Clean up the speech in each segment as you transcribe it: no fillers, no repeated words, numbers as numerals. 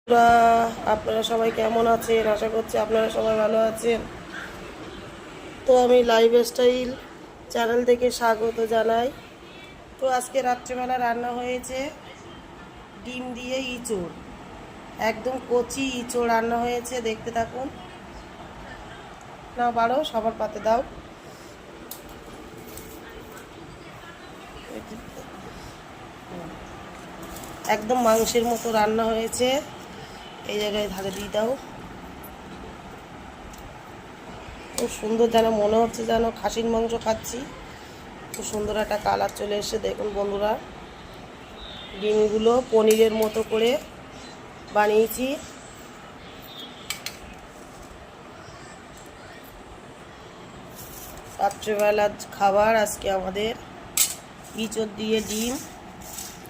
বন্ধুরা, আপনারা সবাই কেমন আছেন? আশা করছি আপনারা সবাই ভালো আছেন। তো আমি লাইফস্টাইল চ্যানেল থেকে স্বাগত জানাই। তো আজকে রাত্রিবেলা রান্না হয়েছে ডিম দিয়ে ইঁচড়, একদম কচি ইঁচড় রান্না হয়েছে। দেখতে থাকুন। না বাড়ো, সবার পাতে দাও। একদম মাংসের মতো রান্না হয়েছে। এই জায়গায় ধারে দিয়ে দাও। খুব সুন্দর, যেন মনে হচ্ছে যেন খাসির মাংস খাচ্ছি। খুব সুন্দর একটা কালার চলে এসেছে। দেখুন বন্ধুরা, ডিমগুলো পনিরের মতো করে বানিয়েছি। রাত্রেবেলার খাবার আজকে আমাদের ইঁচড় দিয়ে ডিম।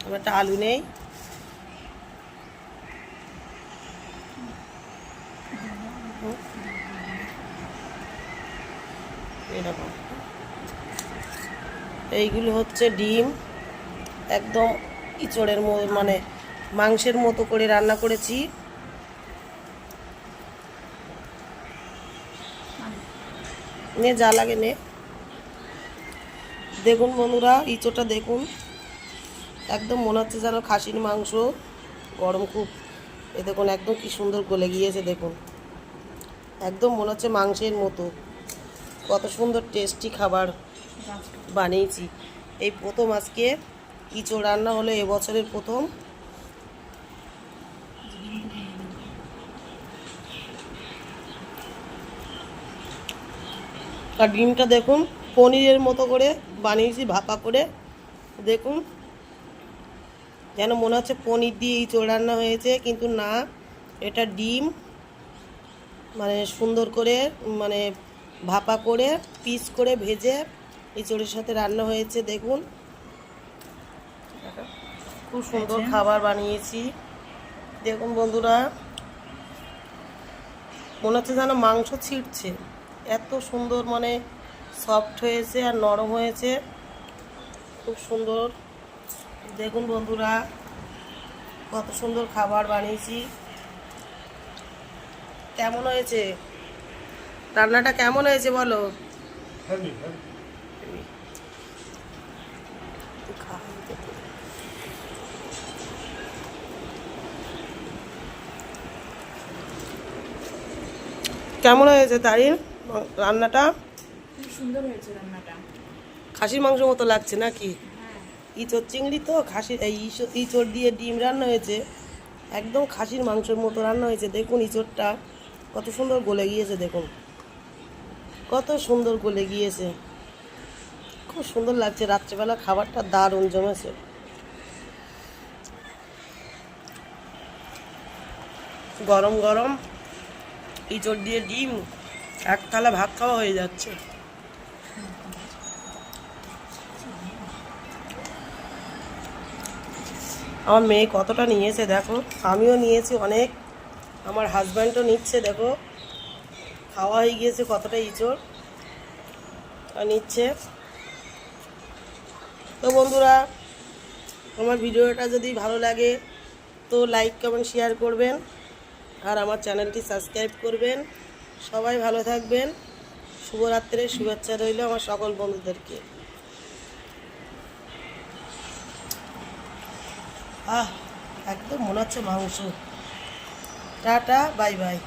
আমার একটা আলু নেই। এরকম এইগুলো হচ্ছে ডিম, একদম ইঁচড়ের মানে মাংসের মতো করে রান্না করেছি। নে যা লাগে নে। দেখুন বন্ধুরা, ইঁচড়টা দেখুন, একদম মনে হচ্ছে যেন খাসির মাংস। গরম খুব। এ দেখুন একদম কি সুন্দর গলে গিয়েছে। দেখুন একদম মনে হচ্ছে মাংসের মতো। কত সুন্দর টেস্টি খাবার বানিয়েছি। এই প্রথম আজকে ইঁচড় রান্না হলো, এবছরের প্রথম। আর ডিমটা দেখুন পনিরের মতো করে বানিয়েছি, ভাপা করে। দেখুন যেন মনে হচ্ছে পনির দিয়ে ইঁচড় রান্না হয়েছে, কিন্তু না, এটা ডিম মানে সুন্দর করে মানে ভাপা করে পিস করে ভেজে ইঁচড়ের সাথে রান্না হয়েছে। দেখুন খুব সুন্দর খাবার বানিয়েছি। দেখুন বন্ধুরা, মনে হচ্ছে যেন মাংস ছিটছে, এত সুন্দর মানে সফট হয়েছে আর নরম হয়েছে, খুব সুন্দর। দেখুন বন্ধুরা, কত সুন্দর খাবার বানিয়েছি। কেমন হয়েছে রান্নাটা? কেমন হয়েছে বলো? কেমন হয়েছে তারিন রান্নাটা? খুব সুন্দর হয়েছে রান্নাটা। খাসির মাংস মতো লাগছে নাকি? ইঁচড় চিংড়ি তো খাসির, এই ইঁচড় দিয়ে ডিম রান্না হয়েছে, একদম খাসির মাংসের মতো রান্না হয়েছে। দেখুন ইঁচড়টা কত সুন্দর গলে গিয়েছে। দেখুন কত সুন্দর গলে গিয়েছে, খুব সুন্দর লাগছে। রাত্রেবেলা খাবারটা দারুণ জমেছে। গরম গরম ইঁচড় দিয়ে ডিম, এক থালা ভাত খাওয়া হয়ে যাচ্ছে। আমার মেয়ে কতটা নিয়েছে দেখো, আমিও নিয়েছি অনেক, আমার হাজব্যান্ডও নিচ্ছে। দেখো খাওয়া হয়ে গিয়েছে কতটা ইঁচড় নিচ্ছে। তো বন্ধুরা, আমার ভিডিওটা যদি ভালো লাগে তো লাইক কমেন্ট শেয়ার করবেন, আর আমার চ্যানেলটি সাবস্ক্রাইব করবেন। সবাই ভালো থাকবেন। শুভরাত্রির শুভেচ্ছা রইল আমার সকল বন্ধুদেরকে। একদম মনে হচ্ছে মাংস। Tata, bye bye.